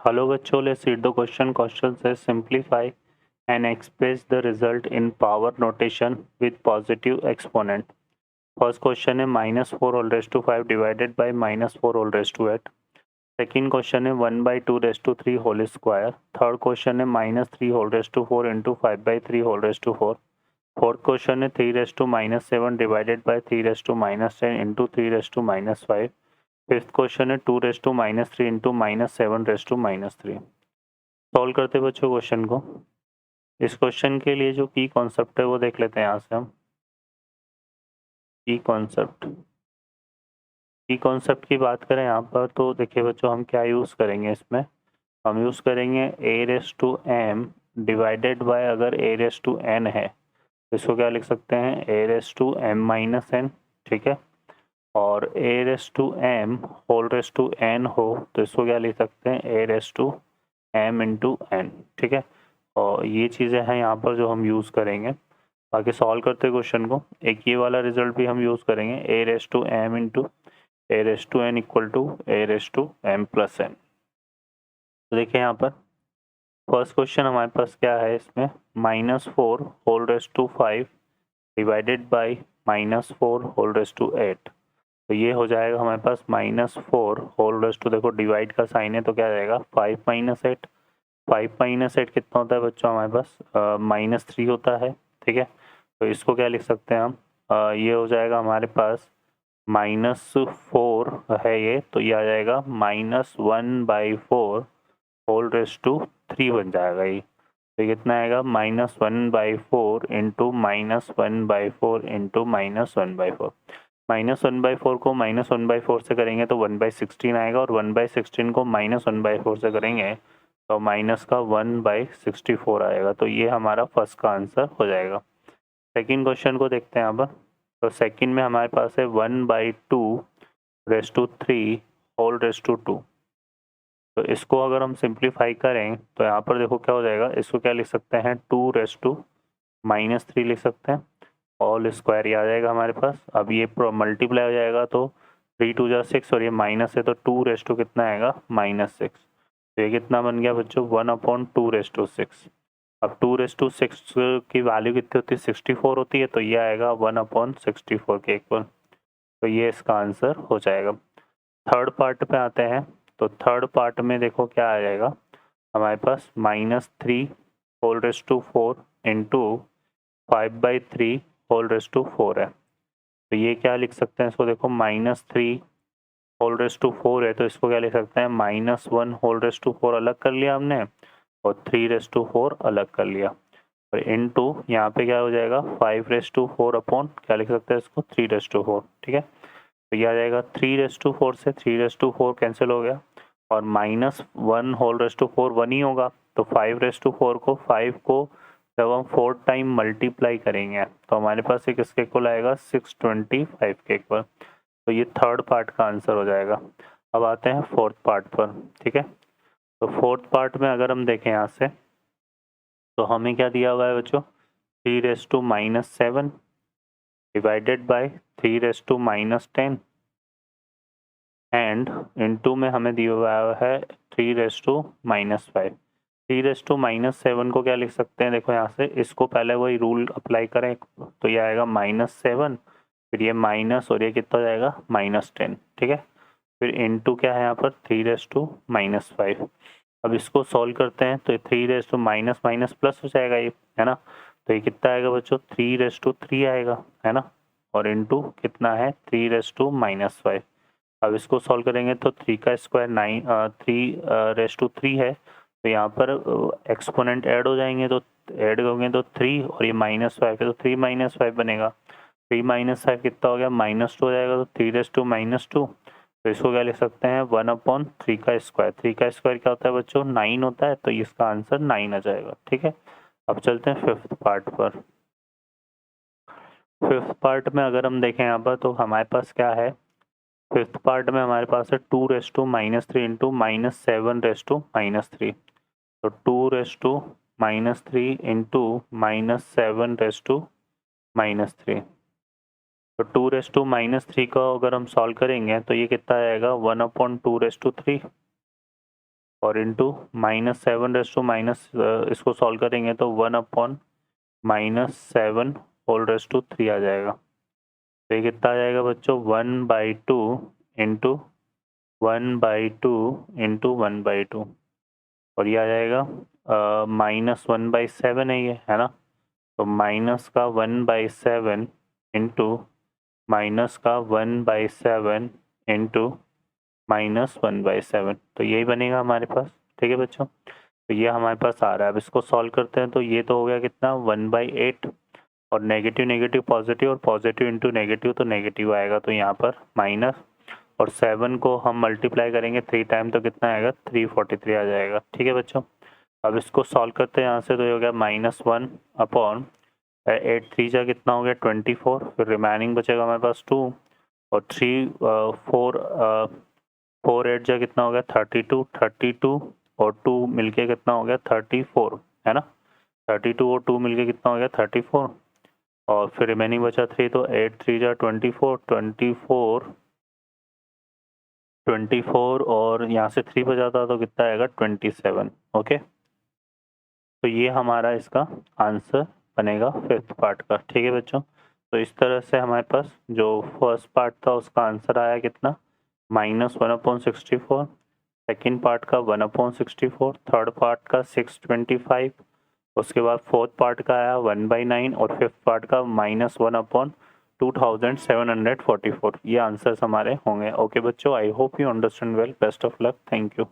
Hello बच्चों, let's read the question. Question says simplify and express the result in power notation with positive exponent. First question है -4 whole raised to 5 divided by -4 whole raised to 8. Second question है 1 by 2 raised to 3 whole square. Third question है -3 whole raised to 4 into 5 by 3 whole raised to 4. Fourth question है 3 raised to -7 divided by 3 raised to -10 into 3 raised to -5. Fifth question है 2 raise to -3 into -7 raise to -3. Solve करते बच्चों question को. इस question के लिए जो की कॉन्सेप्ट है वो देख लेते हैं यहाँ से हम. की कॉन्सेप्ट की बात करें यहाँ पर तो देखिए बच्चों हम क्या यूज़ करेंगे इसमें. हम यूज़ करेंगे a raise to m divided by अगर a रेज टू n है तो इसको क्या लिख सकते हैं a raise to m minus n. ठीक है. और a raise to m whole raise to n हो तो इसको क्या लिख सकते हैं a raise to m into n. ठीक है. और ये चीज़ें हैं यहाँ पर जो हम यूज़ करेंगे. बाकी सॉल्व करते क्वेश्चन को. एक ये वाला रिजल्ट भी हम यूज़ करेंगे a raise to m into a raise to n equal to a raise to m plus n. तो देखिए यहाँ पर फर्स्ट क्वेश्चन हमारे पास क्या है इसमें -4 whole raise to 5 divided by -4 whole raise to 8. तो ये हो जाएगा हमारे पास -4 होल रेस टू देखो डिवाइड का साइन है तो क्या जाएगा 5 माइनस 8. 5 माइनस 8 कितना होता है बच्चों हमारे पास -3 होता है. ठीक है. तो इसको क्या लिख सकते हैं हम ये हो जाएगा हमारे पास -4 है ये तो ये आ जाएगा -1/4 होल रेस टू 3 बन जाएगा ये. तो ये कितना आएगा -1/4 इंटू -1/4 इंटू -1/4. -1/4 को -1/4 से करेंगे तो 1/16 आएगा और 1/16 को -1/4 से करेंगे तो माइनस का 1/64 आएगा. तो ये हमारा फर्स्ट का आंसर हो जाएगा. सेकंड क्वेश्चन को देखते हैं यहाँ पर. तो सेकंड में हमारे पास है 1/2 raise to 3 whole raise to 2. तो इसको अगर हम सिंप्लीफाई करें तो यहाँ पर देखो क्या हो जाएगा. इसको क्या लिख सकते हैं 2 रेस टू -3 लिख सकते हैं. ऑल स्क्वायर ये आ जाएगा हमारे पास. अब ये मल्टीप्लाई हो जाएगा तो 3 2 जा 6 और ये माइनस है तो 2 रेस टू कितना आएगा -6. तो ये कितना बन गया बच्चों 1/2 रेस टू 6. अब 2 रेस टू 6 की वैल्यू कितनी होती है 64 होती है तो ये आएगा 1/64 के इक्वल. तो ये इसका आंसर हो जाएगा. थर्ड पार्ट पे आते हैं. तो थर्ड पार्ट में देखो क्या आ जाएगा हमारे पास -3 whole raise to 4 into 5/3 whole raise to 4 है. तो ये क्या लिख सकते हैं इसको देखो -3 होल रेस टू 4 है तो इसको क्या लिख सकते हैं -1 होल रेस टू 4 अलग कर लिया हमने और 3 रेस टू 4 अलग कर लिया. और इनटू यहाँ पे क्या हो जाएगा 5 रेस टू 4 अपॉन क्या लिख सकते हैं इसको 3 रेस टू 4. ठीक है. तो ये आ जाएगा 3 रेस टू 4 से 3 रेस टू 4 कैंसिल हो गया और -1 होल रेस टू 4 1 ही होगा. तो 5 रेस टू 4 को 5 को जब हम 4 टाइम मल्टीप्लाई करेंगे तो हमारे पास एक इसके इक्वल आएगा 625 के इक्वल. तो ये थर्ड पार्ट का आंसर हो जाएगा. अब आते हैं फोर्थ पार्ट पर. ठीक है. तो फोर्थ पार्ट में अगर हम देखें यहाँ से तो हमें क्या दिया हुआ है बच्चों 3 raise to -7 divided by 3 raise to -10 and into में हमें दिया हुआ है 3 रेस टू -5. 3 रेस टू -7 को क्या लिख सकते हैं देखो यहाँ से इसको पहले वही रूल अप्लाई करें तो ये आएगा -7 फिर ये माइनस और ये कितना हो जाएगा -10. ठीक है. फिर इनटू क्या है यहाँ पर 3 रेस टू -5. अब इसको सॉल्व करते हैं तो 3 raise to minus minus plus हो जाएगा ये है ना. तो ये कितना आएगा बच्चों 3 रेस टू 3 आएगा है ना. और इनटू कितना है 3 रेस टू -5. अब इसको सॉल्व करेंगे तो 3 का स्क्वायर 3 रेस टू 3 है. तो यहाँ पर एक्सपोनेंट ऐड हो जाएंगे तो ऐड होंगे तो 3 और ये -5 है तो 3 -5 बनेगा. 3 -5 कितना हो गया -2 हो जाएगा तो 3 रेस टू -2. तो इसको क्या लिख सकते हैं 1/3 का स्क्वायर. 3 का स्क्वायर क्या होता है बच्चों 9 होता है तो इसका आंसर 9 आ जाएगा. ठीक है. अब चलते हैं फिफ्थ पार्ट पर. फिफ्थ पार्ट में अगर हम देखें यहाँ पर तो हमारे पास क्या है फिफ्थ पार्ट में हमारे पास है 2 raise to -3 into -7 raise to -3. तो 2 raise to -3 into -7 raise to -3. तो 2 रेस टू -3 को अगर हम सॉल्व करेंगे तो ये कितना आएगा 1/2 रेस टू 3 और इंटू -7 रेस टू माइनस, इसको सॉल्व करेंगे तो 1/-7 होल रेस टू 3 आ जाएगा। तो ये कितना आ जाएगा बच्चों, 1/2 इंटू 1/2 इंटू 1/2, और ये आ जाएगा -1/7 है ना। तो माइनस का 1/7 इंटू माइनस का 1/7 इंटू -1/7, तो यही बनेगा हमारे पास। ठीक है बच्चों, तो ये हमारे पास आ रहा है। अब इसको सॉल्व करते हैं तो ये तो हो गया कितना 1/8, और नेगेटिव नेगेटिव पॉजिटिव, और पॉजिटिव इंटू नेगेटिव तो नेगेटिव आएगा, तो यहाँ पर माइनस, और 7 को हम मल्टीप्लाई करेंगे 3 टाइम तो कितना आएगा 343 आ जाएगा। ठीक है बच्चों, अब इसको सॉल्व करते हैं यहाँ से, तो ये हो गया -1/8 3 जा कितना हो गया 24, फिर रिमेनिंग बचेगा हमारे पास 2, और 4 8 जा कितना हो गया 32 और 2 मिलके कितना हो गया 34, है ना। 32 और 2 मिलके कितना हो गया 34, और फिर रिमेनिंग बचा 3, तो 8 3 जा 24 और यहाँ से 3 बजाता तो कितना आएगा 27। ओके, तो ये हमारा इसका आंसर बनेगा 5th पार्ट का। ठीक है बच्चों, तो इस तरह से हमारे पास जो फर्स्ट पार्ट था उसका आंसर आया कितना -1/64, सेकेंड पार्ट का 1/64, थर्ड पार्ट का 625, उसके बाद फोर्थ पार्ट का आया 1/9, और फिफ्थ पार्ट का -1/2744। ये आंसर्स हमारे होंगे। ओके बच्चों, I hope you understand well. Best of luck, thank you.